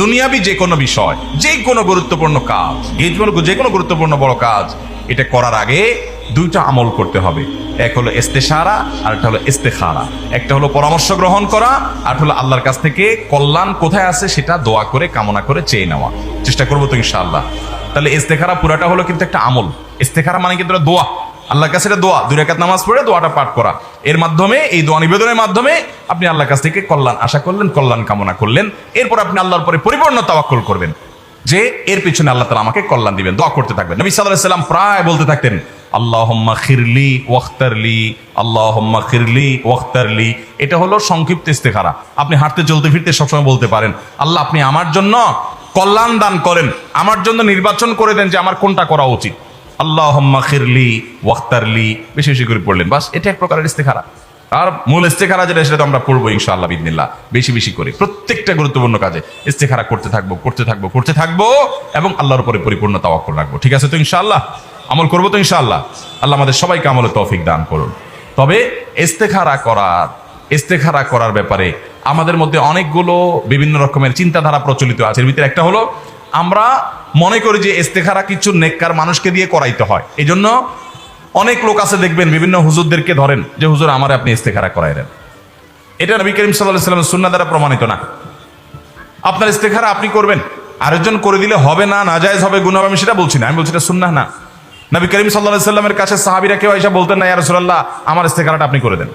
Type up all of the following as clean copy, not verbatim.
দুনিয়াবি যে কোনো বিষয়, যে কোনো গুরুত্বপূর্ণ কাজ, যে কোনো গুরুত্বপূর্ণ বড় কাজ, এটা করার আগে দুইটা আমল করতে হবে। এক হলো ইস্তেশারা, আর একটা হলো ইস্তেখারা। একটা হলো পরামর্শ গ্রহণ করা, আর হলো আল্লাহর কাছ থেকে কল্যাণ কোথায় আছে সেটা দোয়া করে কামনা করে চেয়ে নেওয়া। চেষ্টা করবো তো ইনশাআল্লাহ। তাহলে ইস্তেখারা পুরাটা হলো কিন্তু একটা আমল। ইস্তেখারা মানে কিন্তু দোয়া, আল্লাহর কাছে এটা দোয়া, 2 রাকাত নামাজ পড়ে দোয়াটা পাঠ করা। এর মাধ্যমে, এই দোয়া নিবেদনের মাধ্যমে আপনি আল্লাহর কাছ থেকে কল্যাণ আশা করলেন, কল্যাণ কামনা করলেন। এরপর আপনি আল্লাহর পরে পরিপূর্ণ তাওয়াক্কুল করবেন যে এর পিছনে আল্লাহ তাআলা আমাকে কল্যাণ দিবেন। দোয়া করতে থাকবেন। নবী সাল্লাল্লাহু আলাইহি ওয়াসাল্লাম প্রায় বলতে থাকতেন, আল্লাহুম্মা খিরলি ওয়াখতারলি, আল্লাহুম্মা খিরলি ওয়াখতারলি। এটা হলো সংক্ষিপ্ত ইস্তেখারা। আপনি হাঁটতে চলতে ফিরতে সবসময় বলতে পারেন, আল্লাহ আপনি আমার জন্য কল্যাণ দান করেন, আমার জন্য নির্বাচন করে দেন যে আমার কোনটা করা উচিত। আল্লাহুম্মা খিরলি ওয়াখতারলি বেশি বেশি করে পড়লেন, বাস। এটা এক প্রকারের ইস্তেখারা। আর মূল ইস্তেখারা যেটা, সেটা তো আমরা পড়বো ইনশাআল্লাহ বিইذনিল্লাহ, বেশি বেশি করে প্রত্যেকটা গুরুত্বপূর্ণ কাজে ইস্তেখারা করতে থাকবো এবং আল্লাহর উপরে পরিপূর্ণ তাওয়াক্কুল রাখবো। ঠিক আছে তো ইনশাআল্লাহ? আমল করবো তো ইনশাআল্লাহ? আল্লাহ আমাদের সবাইকে আমলের তৌফিক দান করুন। তবে ইস্তেখারা করার ব্যাপারে আমাদের মধ্যে অনেকগুলো বিভিন্ন রকমের চিন্তাধারা প্রচলিত আছে। এর ভিতরে একটা হলো, আমরা মনে করি যে ইস্তেখারা কিছু নেককার মানুষকে দিয়ে করাইতে হয়। এই জন্য অনেক লোক আছে দেখবেন, বিভিন্ন হুজুরদেরকে ধরেন যে হুজুর আমারে আপনি ইস্তেখারা করাই দেন। এটা নবী করিম সাল্লাল্লাহু আলাইহি ওয়াসাল্লামের সুন্নাহ দ্বারা প্রমাণিত না। আপনার ইস্তেখারা আপনি করবেন, আরেকজন করে দিলে হবে না, নাজায়েজ হবে, গুনাহ হবে, আমি সেটা বলছি না। আমি বলছি এটা সুন্নাহ না। নবী করিম সাল্লাল্লাহু আলাইহি ওয়াসাল্লামের কাছে সাহাবীরা কেউ এসে বলতেন না, ইয়া রাসূলুল্লাহ আমার ইস্তেখারাটা আপনি করে দেন।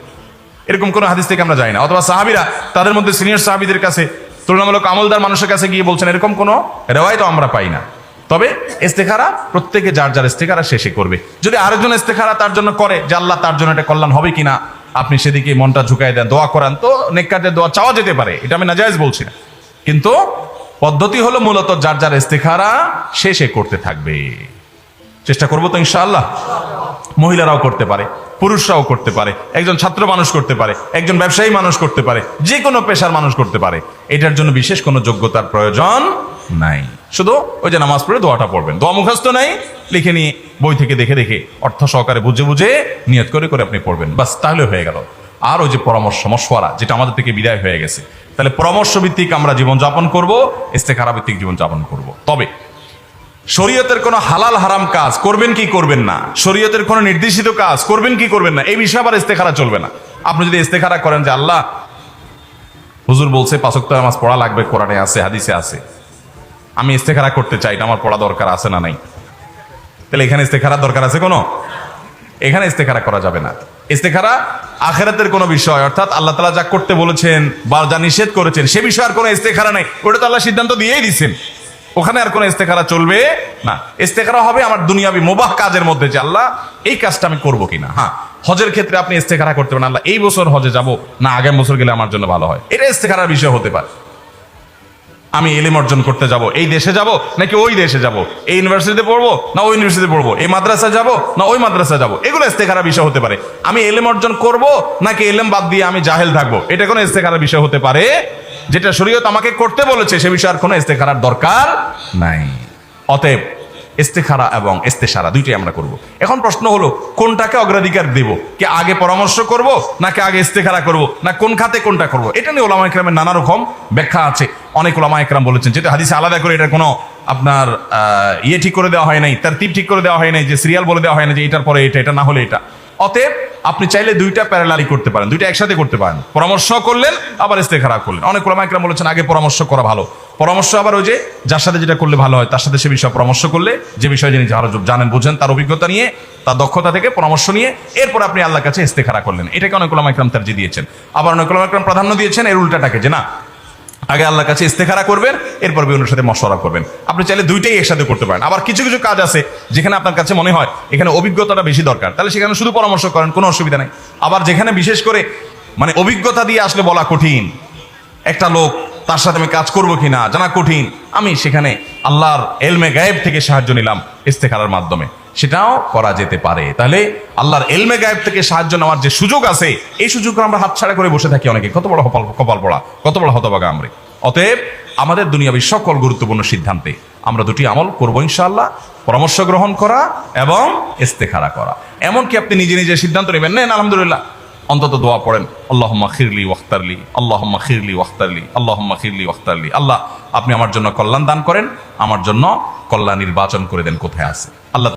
এরকম কোনো হাদিস থেকে আমরা যাই না। অথবা সাহাবীরা তাদের মধ্যে সিনিয়র সাহাবীদের কাছে, তুলনামূলক আমলদার মানুষের কাছে গিয়ে বলছেন, এরকম কোনো রেওয়ায়েতও আমরা পাই না। তবে ইস্তেখারা প্রত্যেকে যার যার ইস্তেখারা শেষে করবে। যদি আরেকজন ইস্তেখারা তার জন্য করে যে আল্লাহ তার জন্য এটা কল্যাণ হবে কিনা, আপনি সেদিকে মনটা ঝুঁকাই দেন, দোয়া করান, তো নেককারদের দোয়া চাওয়া যেতে পারে, এটা আমি নাজায়েজ বলছি না। কিন্তু পদ্ধতি হলো মূলত যার যার ইস্তেখারা শেষে করতে থাকবে। চেষ্টা করবো তো ইনশাআল্লাহ? মহিলারাও করতে পারে, পুরুষরাও করতে পারে, একজন ছাত্র মানুষ করতে পারে, একজন ব্যবসায়ী মানুষ করতে পারে, যে কোনো পেশার মানুষ করতে পারে। এটার জন্য বিশেষ কোনো যোগ্যতার প্রয়োজন নাই। শুধু ওই যে নামাজ পড়ে দোয়াটা পড়বেন, দোয়া মুখস্থ নাই, লিখে নিয়ে বই থেকে দেখে দেখে অর্থ সহকারে বুঝে বুঝে নিয়ত করে করে আপনি পড়বেন, বাস, তাহলে হয়ে গেল। আর ওই যে পরামর্শ মশওয়ারা, যেটা আমাদের থেকে বিদায় হয়ে গেছে, তাহলে পরামর্শ ভিত্তিক আমরা জীবনযাপন করব, ইস্তেখারা ভিত্তিক জীবনযাপন করব। তবে শরীয়তের কোনো হালাল হারাম কাজ করবেন কি করবেন না, শরীয়তের কোনো নির্দেশিত কাজ করবেন কি করবেন না, এই বিষয়ে আবার ইস্তেখারা চলবে না। আপনি যদি ইস্তেখারা করেন যে আল্লাহ হুজুর বলছে 5 ওয়াক্ত নামাজ পড়া লাগবে, কোরআনে আছে, হাদিসে আছে, আমি ইস্তেখারা করতে চাই, এটা আমার পড়া দরকার আছে না নাই, তাহলে এখানে ইস্তেখারার দরকার আছে কোনো? এখানে ইস্তেখারা করা যাবে না। ইস্তেখারা আখিরাতের কোনো বিষয়, অর্থাৎ আল্লাহ তাআলা যা করতে বলেছেন বা যা নিষেধ করেছেন সে বিষয়ে আর কোনো ইস্তেখারা নাই। ওটা তো আল্লাহ সিদ্ধান্ত দিয়েই দিচ্ছেন, ওখানে আর কোনো ইস্তেখারা চলবে না। ইস্তেখারা হবে আমার দুনিয়াবি মুবাহ কাজের মধ্যে, যে আল্লাহ এই কাজটা আমি করবো কিনা। হ্যাঁ, হজের ক্ষেত্রে আপনি ইস্তেখারা করতে পারেন, আল্লাহ এই বছর হজে যাব না আগামী বছর গেলে আমার জন্য ভালো হয়, এটা ইস্তেখারার বিষয় হতে পারে। আমি ইলম অর্জন করতে যাব, এই দেশে যাব নাকি ওই দেশে যাব, এই ইউনিভার্সিটিতে পড়বো না ওই ইউনিভার্সিটিতে পড়বো, এই মাদ্রাসা যাব না ওই মাদ্রাসা যাব, এগুলো ইস্তেখারার বিষয় হতে পারে। আমি ইলম অর্জন করব নাকি ইলম বাদ দিয়ে আমি জাহেল থাকবো, এটা কোনো ইস্তেখারার বিষয় হতে পারে। যেটা শরীয়ত আমাকে করতে বলেছে সে বিষয়ে আর কোনো ইস্তেখারার দরকার নাই। অতএব ইস্তেখারা এবং ইস্তেশারা দুইটাই আমরা করব। এখন প্রশ্ন হলো, কোনটাকে অগ্রাধিকার দেব? কি আগে পরামর্শ করব নাকি আগে ইস্তেখারা করব, না কোন খাতে কোনটা করব? এটা নিয়ে উলামা ইকরামের নানা রকম ব্যাখ্যা আছে। অনেক উলামা ইকরাম বলেছেন, যেটা হাদিসে আলাদা করে এটা কোনো আপনার ঠিক করে দেওয়া হয় নাই, তারতিব ঠিক করে দেওয়া হয় নাই, যে সিরিয়াল বলে দেওয়া হয় না যে এটার পরে এটা, এটা না হলে এটা। অতএব আপনি চাইলে দুইটা প্যারালালি করতে পারেন, দুইটা একসাথে করতে পারেন। পরামর্শ করলেন আবার ইস্তেখারা করলেন। অনেক উলামা ইকরাম বলেছেন আগে পরামর্শ করা ভালো। পরামর্শ আবার ওই যে যার সাথে যেটা করলে ভালো হয় তার সাথে সে বিষয়ে পরামর্শ করলে, যে বিষয়ে যিনি জানেন বুঝেন, তার অভিজ্ঞতা নিয়ে, তার দক্ষতা থেকে পরামর্শ নিয়ে এরপর আপনি আল্লাহর কাছে ইস্তেখারা করলেন। এটাকে অনেক উলামা ইকরাম তারজিহ দিয়েছেন। আবার অনেক উলামা ইকরাম প্রাধান্য দিয়েছেন এর উল্টাটাকে, যে না, আগে আল্লাহর কাছে ইস্তেখারা করবেন, এরপর বিভিন্ন সাথে মশওয়ারা করবেন। আপনি চাইলে দুইটাই একসাথে করতে পারেন। আবার কিছু কিছু কাজ আছে যেখানে আপনার কাছে মনে হয় এখানে অভিজ্ঞতাটা বেশি দরকার, তাহলে সেখানে শুধু পরামর্শ করেন, কোনো অসুবিধা নেই। আবার যেখানে বিশেষ করে মানে অভিজ্ঞতা দিয়ে আসলে বলা কঠিন, একটা লোক তার সাথে আমি কাজ করবো কিনা জানা কঠিন, আমি সেখানে আল্লাহর এলমে গায়েব থেকে সাহায্য নিলাম ইস্তেখারার মাধ্যমে, সেটাও করা যেতে পারে। তাহলে আল্লাহর এলমে গায়েব থেকে সাহায্য নেওয়ার যে সুযোগ আছে, এই সুযোগ আমরা হাতছাড়া করে বসে থাকি অনেকে। কত বড় কপাল পড়া, কত বড় হতভাগা আমরা। অতএব আমাদের দুনিয়াবী সকল গুরুত্বপূর্ণ সিদ্ধান্তে আমরা দুটি আমল করবো ইনশাআল্লাহ, পরামর্শ গ্রহণ করা এবং ইস্তেখারা করা। এমনকি আপনি নিজে নিজে সিদ্ধান্ত নেবেন, নেন আলহামদুলিল্লাহ অন্তত দোয়া পড়েন, আল্লাহুম্মা খিরলি ওয়াখতারলি, আল্লাহুম্মা খিরলি ওয়াখতারলি, আল্লাহুম্মা খিরলি ওয়াখতারলি। আল্লাহ আপনি আমার জন্য কল্যাণ দান করেন, আমার জন্য কল্যাণ নির্বাচন করে দেন কোথায় আছে। আল্লাহ